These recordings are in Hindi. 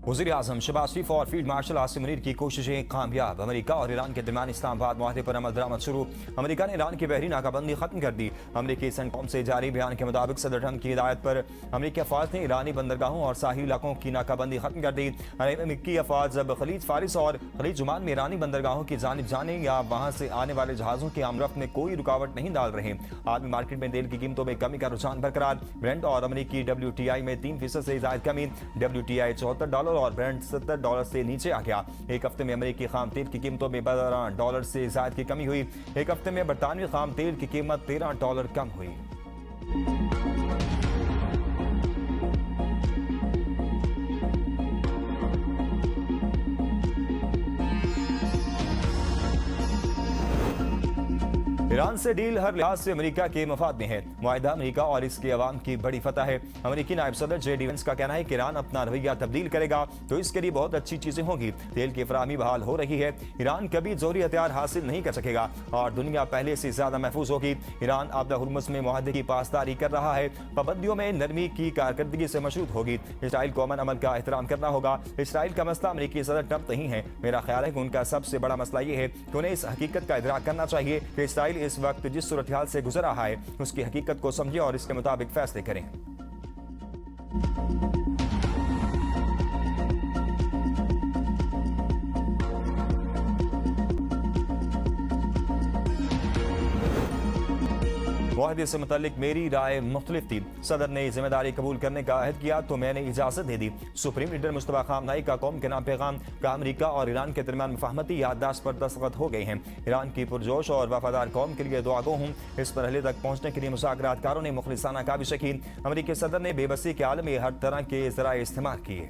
वज़ीर आज़म शहबाज शरीफ और फील्ड मार्शल आसिम मुनीर की कोशिशें कामयाब। अमेरिका और ईरान के दरमियान इस्लामाबाद मुआहदे पर अमल दरामद शुरू। अमेरिका ने ईरान की बहरी नाकाबंदी खत्म कर दी। अमेरिकी सेंटकॉम से जारी बयान के मुताबिक सदर ट्रंप की हिदायत पर अमेरिकी अफवाज ने ईरानी बंदरगाहों और साहिल इलाकों की नाकाबंदी खत्म कर दी। अमेरिकी अफवाज अब खलीज फारिस और खलीज जुमान में ईरानी बंदरगाहों की जानिब जाने या वहां से आने वाले जहाजों की आमरफ्त में कोई रुकावट नहीं डाल रहे। आलमी मार्केट में तेल की कीमतों में कमी का रुझान बरकरार। ब्रेंट और अमेरिकी WTI में 3% से ज्यादा कमी। WTI $74 और ब्रेंट $70 से नीचे आ गया। एक हफ्ते में अमेरिकी खाम तेल की कीमतों में $12 से ज्यादा की कमी हुई। एक हफ्ते में बरतानवी खाम तेल की कीमत $13 कम हुई। ईरान से डील हर लिहाज से अमेरिका के मफाद में है। मुआहिदा अमेरिका और इसके अवाम की बड़ी फतह है। अमेरिकी नायब सदर JD वेंस का कहना है कि ईरान अपना रवैया तब्दील करेगा तो इसके लिए बहुत अच्छी चीजें होंगी। तेल की फराहमी बहाल हो रही है। ईरान कभी जोहरी हथियार हासिल नहीं कर सकेगा और दुनिया पहले से ज्यादा महफूज होगी। ईरान आबदा हुर्मुज़ में मुआहदे की पासदारी कर रहा है। पाबंदियों में नरमी की कारकर्दगी से मशरूत होगी। इसराइल को अमन अमल का एहतराम करना होगा। इसराइल का मसला अमेरिकी सदर ट्रंप नहीं है। मेरा ख्याल है कि उनका सबसे बड़ा मसला यह है कि उन्हें इस हकीकत का इदराक करना चाहिए कि इसराइल इस वक्त जिस सूरत हाल से गुजर रहा है उसकी हकीकत को समझें और इसके मुताबिक फैसले करें। मुआहदे से मुतालिक मेरी राय मुख्तलिफ थी। सदर ने जिम्मेदारी कबूल करने का अहद किया तो मैंने इजाजत दे दी। सुप्रीम लीडर मुस्तफा खामनाई का कौम के नाम पैगाम का अमेरिका और ईरान के दरमियान मुफाहमती याददाश्त पर दस्तखत हो गए हैं। ईरान की पुरजोश और वफादार कौम के लिए दुआगो हूँ। इस मरहले तक पहुंचने के लिए मुज़ाकरातकारों ने मुखलिसाना काविश की। अमेरिकी सदर ने बेबसी के आलम में हर तरह के ज़राए इस्तेमाल किए।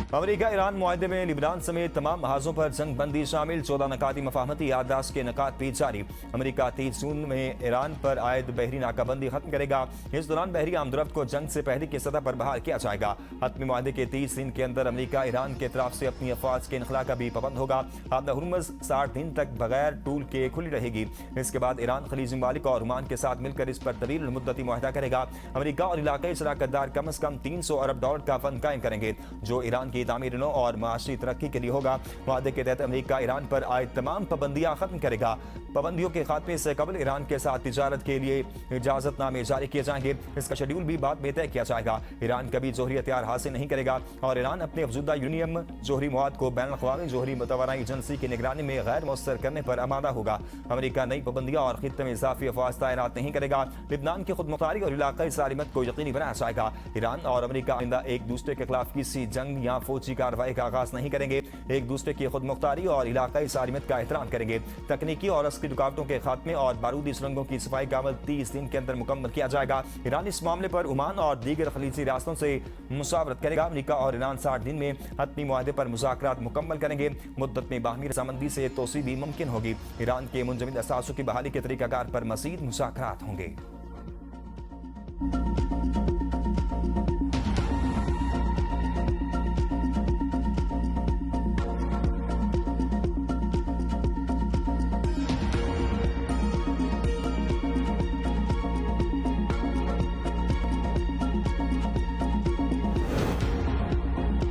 अमेरिका ईरान मुआहदे में लिबनान समेत तमाम महाजों पर जंग बंदी शामिल 14 नकाती मफाहमती याददाश्त के नकात भी जारी। अमेरिका 30 जून में ईरान पर आयद बहरी नाकाबंदी खत्म करेगा। इस दौरान बहरी आमदरफ्त को जंग से पहले की सतह पर बहाल किया जाएगा। हतमी मुआहदे के 30 दिन के अंदर अमेरिका ईरान के तरफ से अपनी अफवाज के इनखला का भी पाबंद होगा। आबदा हुर्मुज़ 60 दिन तक बगैर टूल के खुली रहेगी। इसके बाद ईरान खलीजी ममालिक और ओमान के साथ मिलकर इस पर तवील मुद्दती मुआहदा करेगा। अमेरिका और इलाकाई शराकतदार कम अज कम $300 अरब का फंड कायम करेंगे जो ईरान की तामीरों और माशी तरक्की के लिए होगा। मुआहदे के तहत अमेरिका ईरान पर आयद तमाम पाबंदियां खत्म करेगा। पाबंदियों के खात्मे से कबल ईरान के साथ तिजारत के लिए इजाजतनामे जारी किए जाएंगे। इसका शेड्यूल भी बाद में तय किया जाएगा। ईरान कभी जोहरी हथियार हासिल नहीं करेगा और ईरान अपने अफजुदा यूरेनियम जोहरी मवाद को बैन अवी जोहरी मुतवानाई एजेंसी की निगरानी में गैर मौसर करने पर आमादा होगा। अमेरिका नई पाबंदियां और खित्ते में इजाफी अफवाज तैनात नहीं करेगा। लिबनान की खुद मुख्तारी और इलाकाई सालिमत को यकीनी बनाया जाएगा। ईरान और अमेरिका आइंदा एक दूसरे के खिलाफ किसी जंग या फौजी कार्रवाई का आगाज नहीं करेंगे। एक दूसरे की खुद मुख्तारी और इलाकाई सालिमत का एहतराम करेंगे। तकनीकी और अस्करी रुकावटों के खात्मे और बारूदी सुरंगों की सफाई का अमल 30 दिन के अंदर मुकम्मल किया जाएगा। ईरान इस मामले पर ओमान और दीगर खलीजी रियासतों से मुशावरत करेगा। अमेरिका और ईरान 60 दिन में हतमी मुआहदे पर मुज़ाकरात मुकम्मल करेंगे। मुद्दत में बाहमी रजामंदी से तोसी भी मुमकिन होगी। ईरान के मुंजमद असासों की बहाली के तरीकाकार पर मज़ीद मुज़ाकरात होंगे।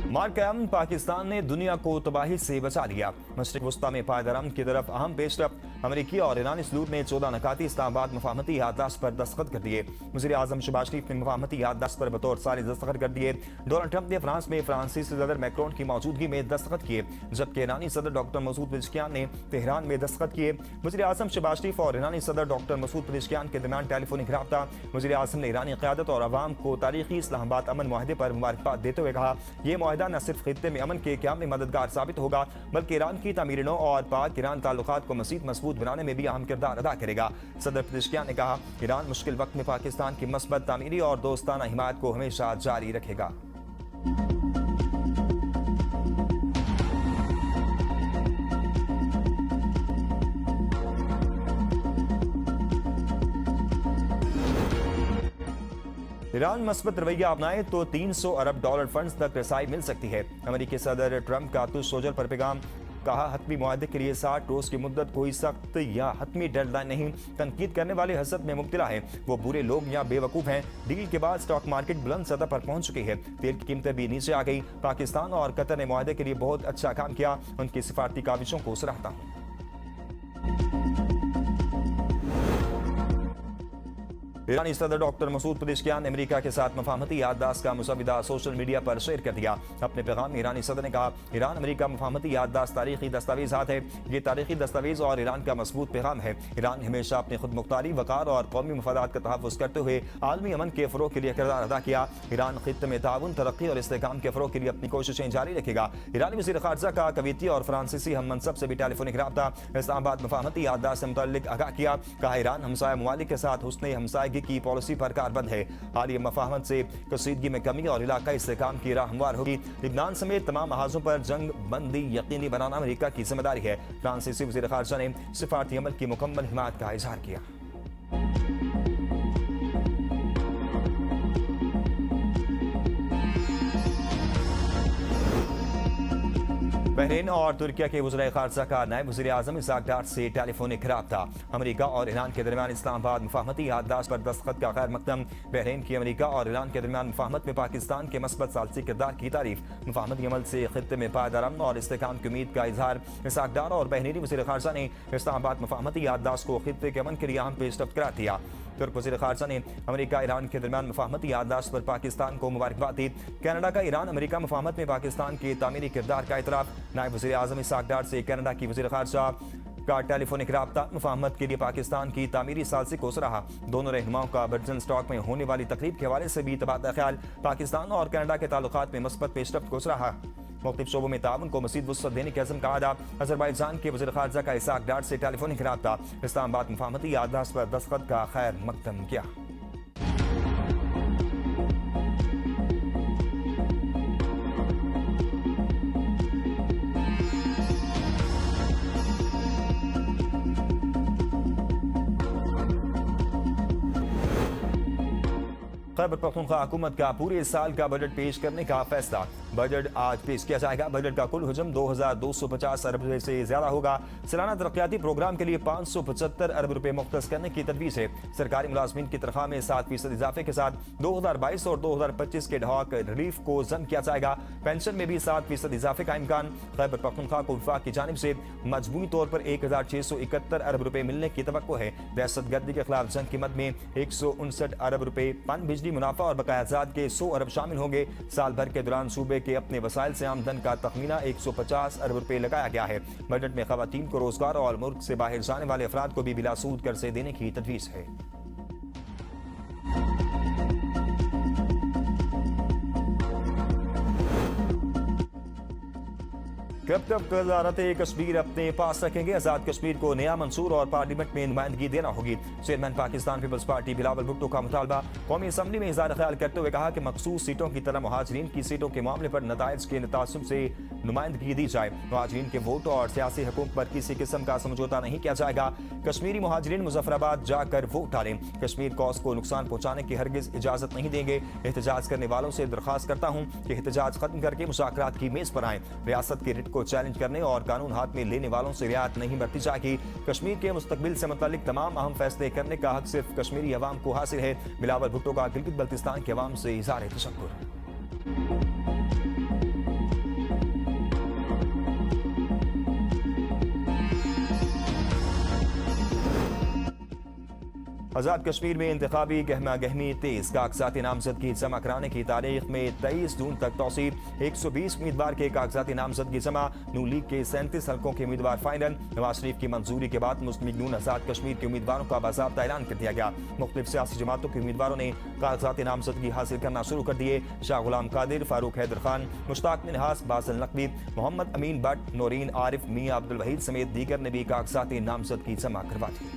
मार पाकिस्तान ने दुनिया को तबाही से बचा लिया। मशरिक वस्ता में पायदार अमन की तरफ अहम पेशरफ्त। अमेरिकी और ईरानी सलूक ने 14 नकाती इस्लामाबाद मुफाहमती याददाश्त पर दस्तखत कर दिए। वज़ीर आज़म शहबाज शरीफ ने मुफाहमती याददाश्त पर बतौर सारी दस्तखत कर दिए। डोनाल्ड ट्रंप ने फ्रांस में फ्रांसीसी सदर मैक्रोन की मौजूदगी में दस्तखत किए, जबकि ईरानी सदर डॉक्टर मसूद पेज़ेश्कियान ने तेहरान में दस्तखत किए। वज़ीर आज़म शहबाज शरीफ और ईरानी सदर डॉक्टर मसूद पेज़ेश्कियान के दरमियान टेलीफोनिक रब्ता। वज़ीर आज़म ने ईरानी क़यादत और अवाम को तारीखी इस्लामाबाद अमन मुआहदे पर मुबारकबाद देते हुए कहा, यह मुआहदा न सिर्फ खित्ते में अमन के क़याम में मददगार साबित होगा बल्कि ईरान की तामीर और पाक ईरान ताल्लुकात को मज़ीद मजबूत बनाने में भी अहम किरदार अदा करेगा। सदर पेज़ेश्कियान ने कहा, ईरान मुश्किल वक्त में पाकिस्तान की मस्बत तामीरी और दोस्ताना हिमायत को हमेशा जारी रखेगा। ईरान मस्बत रवैया अपनाए तो $300 अरब फंड्स तक रसाई मिल सकती है। अमेरिकी सदर ट्रंप का तुष सोजर पर पैगाम कहा, हतमी मुआहदे के लिए 60 रोज की मुद्दत कोई सख्त या हतमी डेडलाइन नहीं। तनकीद करने वाले हसद में मुब्तला है, वो बुरे लोग या बेवकूफ़ हैं। डील के बाद स्टॉक मार्केट बुलंद सतह पर पहुंच चुकी है, तेल की कीमतें भी नीचे आ गई। पाकिस्तान और कतर ने मुआहदे के लिए बहुत अच्छा काम किया, उनकी सिफारती काविशों को सराहता हूँ। ईरानी सदर डॉक्टर मसूद पेज़ेश्कियान ने अमेरिका के साथ मफाहमती याददाश्त का मुसविदा सोशल मीडिया पर शेयर कर दिया। अपने पैगाम में ईरानी सदर ने कहा, ईरान अमेरिका मफाहमती याददाश्त तारीखी दस्तावेज़ात है। ये तारीखी दस्तावेज और ईरान का मजबूत पैगाम है। ईरान हमेशा अपनी खुद मुख्तारी, वक़ार और कौमी मफादात का तहफ़्फ़ुज़ करते हुए आलमी अमन के फ़रोग़ के लिए किरदार अदा किया। ईरान खित्ते में ताउन, तरक्की और इस्तेहकाम के फ़रोग़ के लिए अपनी कोशिशें जारी रखेगा। ईरानी वज़ीर ख़ारजा का कवीती और फ्रांसीसी हम मनसब से भी टेलीफोनिक रब्ता इस्लामाबाद मफाहमती याददाश्त से मुतल्लिक़ आगाह किया। कहा, ईरान हमसाया ममालिक के साथ हुस्ने हमसायगी की पॉलिसी पर कारबंद है। हालिया मफाहमत से कशीदगी में कमी और इलाकाई इस्तेहकाम की राह हमवार होगी। लिबनान समेत तमाम महाजों पर जंग बंदी यकीनी बनाना अमेरिका की जिम्मेदारी है। फ्रांसीसी वज़ीर ख़ारजा ने सिफारती अमल की मुकम्मल हिमायत का इजहार किया। बहरीन और तुर्किया के वज़ीर ख़ारजा का नायब वज़ीर आज़म इसाक डार से टेलीफोनिक रब्ता। अमेरिका और ईरान के दरमियान इस्लामाबाद मफाहमती याददाश्त पर दस्तखत का खैर मकदम। बहरीन की अमेरिका और ईरान के दरमियान मफाहमत में पाकिस्तान के मस्बत सालसी किरदार की तारीफ। मफाहमती अमल से खित्ते में पायदार अमन और इस्तेहकाम की उम्मीद का इजहार। इसाक डार और बहरीनी वज़ीर ख़ारजा ने इस्लामाबाद मफाहमती याददाश्त को खित्ते के अमन के लिए अहम पेशरफ्त करार दिया। तुर्क वज़ीर ख़ारजा ने अमेरिका ईरान के दरमियान मफाहमती याददाश्त पर पाकिस्तान को मुबारकबाद दी। कनाडा का ईरान अमेरिका मफाहमत में पाकिस्तान के तामीरी किरदार का इतराफ़। नायब वज़ीर आज़म इसाक डार से कनाडा की वज़ीर ख़ारजा का टेलीफोनिक रब्ता। मफाहमत के लिए पाकिस्तान की तामीरी सालसी को सराहा। दोनों रहनुमाओं का बर्जन स्टॉक में होने वाली तकरीब के हवाले से भी तबादला ख्याल। पाकिस्तान और कनाडा के ताल्लुकात में मस्बत पेशरफ्त को सराहा। मुख्तलिफ शोबों में ताउन को मज़ीद वुसअत देने के अज़्म का अदा। अज़रबैजान के वज़ीर ख़ारजा का इसाक डार से टेलीफोनिक रब्ता। इस्लामाबाद मफाहमती याददाश्त पर दस्तखत का खैर मकदम किया। खैबर पख्तूनख्वा हुकूमत का पूरे साल का बजट पेश करने का फैसला। बजट आज पेश किया जाएगा। बजट का कुल हजम 2250 अरब रुपए से ज्यादा होगा। सालाना तरक्याती प्रोग्राम के लिए 575 अरब रुपए मुख्तस करने की तजवीज़ है। सरकारी मुलाजमीन की तनख्वाह में 7% इजाफे के साथ 2022 और 2025 के ढाक रिलीफ को जम किया जाएगा। पेंशन में भी 7% इजाफे का इम्कान। खैबर पख्तूनख्वा को वफाक की जानिब से मजमूई तौर पर 1671 अरब रुपए मिलने की तवक्को है। दहशतगर्दी के खिलाफ जंग की मद में 159 अरब रुपए, पन बिजली मुनाफा और बकायाजात के 100 अरब शामिल होंगे। साल भर के दौरान सूबे के अपने वसाइल से आमदन का तखमीना 150 अरब रुपए लगाया गया है। बजट में खवातीन को रोजगार और मुल्क से बाहर जाने वाले अफराद को भी बिलासूद कर्जे देने की तजवीज़ है। कब तक वज़ारत कश्मीर अपने पास रखेंगे? आज़ाद कश्मीर को नया मंसूर और पार्लियामेंट में नुमाइंदगी देना होगी। Chairman Pakistan Peoples Party Bilawal Bhutto का मुतालबा। कौमी असम्बली में इज़हार ख्याल करते हुए कहा कि मखसूस सीटों की तरह मुहाजिरीन की सीटों के मामले पर नताइज के तनासुब से नुमाइंदगी दी जाए। मुहाजिरीन के वोट और सियासी हकूक पर किसी किस्म का समझौता नहीं किया जाएगा। कश्मीरी मुहाजिरीन मुजफ्फराबाद जाकर वोट डालें। कश्मीर कौस को नुकसान पहुँचाने की हरगिज इजाज़त नहीं देंगे। एहतजाज करने वालों से दरख्वास्त करता हूँ कि एहतजाज खत्म करके मुज़ाकरात की मेज़ पर आएँ। रियासत की रिट को चैलेंज करने और कानून हाथ में लेने वालों से रियायत नहीं बरती जाएगी। कश्मीर के मुस्तकबिल से मुतालिक तमाम अहम फैसले करने का हक सिर्फ कश्मीरी अवाम को हासिल है। बिलावल भुट्टो का गिलगित बल्तिस्तान के अवाम से इज़हार तशक्कुर। आज़ाद कश्मीर में इंतखाबी गहमा गहमी तेज। कागजाती नामजदगी जमा कराने की तारीख में 23 जून तक तौसीब। 120 उम्मीदवार के कागजाती नामजदगी जमा। नून लीग के 37 हल्कों के उम्मीदवार फाइनल। नवाज शरीफ की मंजूरी के बाद मुस्लिम लीग नून आज़ाद कश्मीर के उम्मीदवारों का बाज़ाब्ता ऐलान कर दिया गया। मुख्तलिफ सियासी जमातों के उम्मीदवारों ने कागजाती नामजदगी हासिल करना शुरू कर दिए। शाह गुलाम कादिर, फारूक हैदर खान, मुश्ताक मिनहास, बासिल नकवी, मोहम्मद अमीन भट्ट, नौरीन आरिफ, मियां अब्दुल वहीद समेत दीगर ने भी कागजाती नामजदगी जमा करवा दी।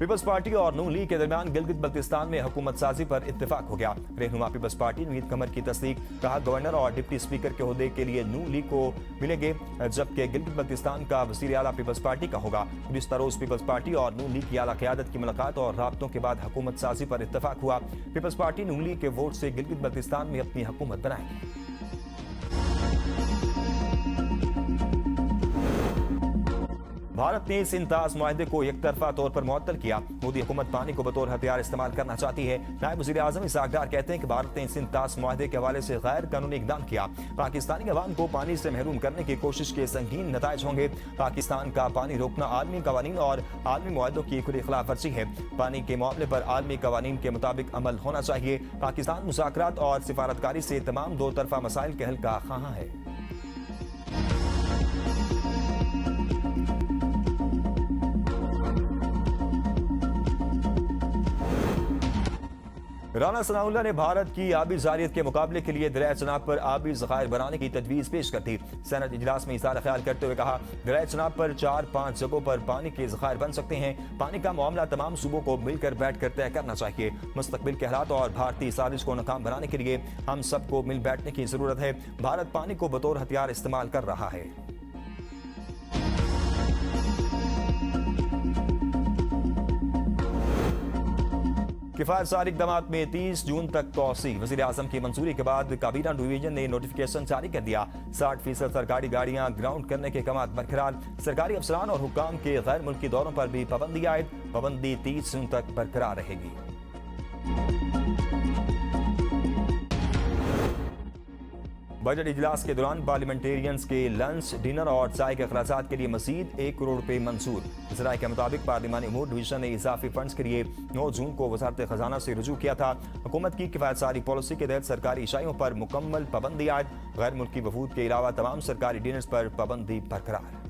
पीपल्स पार्टी और नून लीग के दरमियान गिलगित बल्तिस्तान में हुकूमत साजी पर इत्तेफाक हो गया। रहनुमा पीपल्स पार्टी नवीद कमर की तस्दीक, कहा गवर्नर और डिप्टी स्पीकर के ओहदे के लिए नून लीग को मिलेंगे, जबकि गिलगित बल्तिस्तान का वज़ीर आला पीपल्स पार्टी का होगा। गुज़िश्ता रोज पीपल्स पार्टी और नून लीग की आला क़यादत की मुलाकात और राब्तों के बाद हुकूमत साजी पर इत्तेफाक हुआ। पीपल्स पार्टी नून लीग के वोट से गिलगित बल्तिस्तान में अपनी हुकूमत बनाएगी। भारत ने सिंतास मुआहदे को एक तरफा तौर पर मुअत्तल किया। मोदी हुकूमत पानी को बतौर हथियार इस्तेमाल करना चाहती है। नायब वज़ीर आज़म इसहाक डार कहते हैं कि भारत ने सिंतास मुआहदे के हवाले से गैर कानूनी इक़दाम किया। पाकिस्तानी अवाम को पानी से महरूम करने की कोशिश के संगीन नताइज होंगे। पाकिस्तान का पानी रोकना आलमी कवानीन और आलमी मुआहदों की खुली खिलाफ वर्जी है। पानी के मामले पर आलमी कवानीन के मुताबिक अमल होना चाहिए। पाकिस्तान मुज़ाकरात और सिफारतकारी से तमाम दो तरफा मसाइल के हल का ख़्वाह है। राना सनाउल्लाह ने भारत की आबी ज़ारियत के मुकाबले के लिए दरिया चनाब पर आबी ज़खायर बनाने की तजवीज़ पेश कर दी। सेनेट इजलास में इशारा ख्याल करते हुए कहा, दरिया चनाब पर 4-5 जगहों पर पानी के ज़खायर बन सकते हैं। पानी का मामला तमाम सूबों को मिलकर बैठ कर तय करना चाहिए। मुस्तकबिल के हालात और भारतीय साजिश को नाकाम बनाने के लिए हम सबको मिल बैठने की जरूरत है। भारत पानी को बतौर हथियार इस्तेमाल कर रहा है। किफायत सारी इक़दामात में 30 जून तक तोसी। वज़ीर आज़म की मंजूरी के बाद काबीना डिवीजन ने नोटिफिकेशन जारी कर दिया। 60% सरकारी गाड़ियां ग्राउंड करने के कमात बरकरार। सरकारी अफसरान और हुक्काम के गैर मुल्की दौरों पर भी पाबंदी आयद। पाबंदी 30 जून तक बरकरार रहेगी। बजट इजलास के दौरान पार्लियामेंटेरियंस के लंच, डिनर और चाय के अखराजात के लिए मजीद 1 करोड़ रुपए मंजूर। ज़राए के मुताबिक पार्लिमानी उमूर डिवीजन ने इजाफी फंड्स के लिए 9 जून को वजारत खजाना से रुजू किया था। हुकूमत की किफायत सारी पॉलिसी के तहत सरकारी इशाइयों पर मुकम्मल पाबंदी आयद। गैर मुल्की वफूद के अलावा तमाम सरकारी डिनर्स पर पाबंदी बरकरार।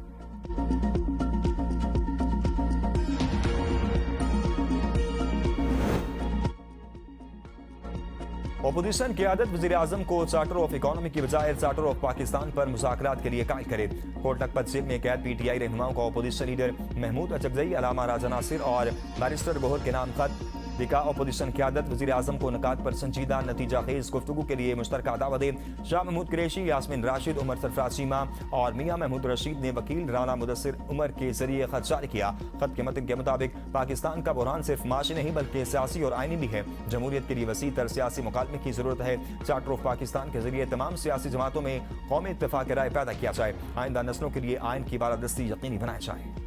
अपोजिशन क़यादत वज़ीर आज़म को चार्टर ऑफ इकोनॉमी की बजाय चार्टर ऑफ पाकिस्तान पर मुज़ाकरात के लिए कायल करे। कोट लखपत जेल में कैद PTI रहनुमाओं को अपोजिशन लीडर महमूद अचकज़ई, अलामा राजा नासिर और बैरिस्टर गोहर के नाम खत लिखा। अपोजिशन क़यादत वज़ीर आज़म को नकात पर संजीदा नतीजा खेज गुफ्तगू के लिए मुश्तरका दावा दे। शाह महमूद कुरैशी, यास्मीन राशिद, उमर सरफराज चीमा और मियां महमूद रशीद ने वकील राना मुदस्सिर उमर के जरिए खत जारी किया। खत के मतन के मुताबिक पाकिस्तान का बुरहान सिर्फ माशी नहीं बल्कि सियासी और आइनी भी है। जमहूरियत के लिए वसी तर सियासी मुकालमे की जरूरत है। चार्टर ऑफ पाकिस्तान के जरिए तमाम सियासी जमातों में कौमी इत्तेफाक राय पैदा किया जाए। आइंदा नस्लों के लिए आइन की बालादस्ती यकीनी बनाया जाए।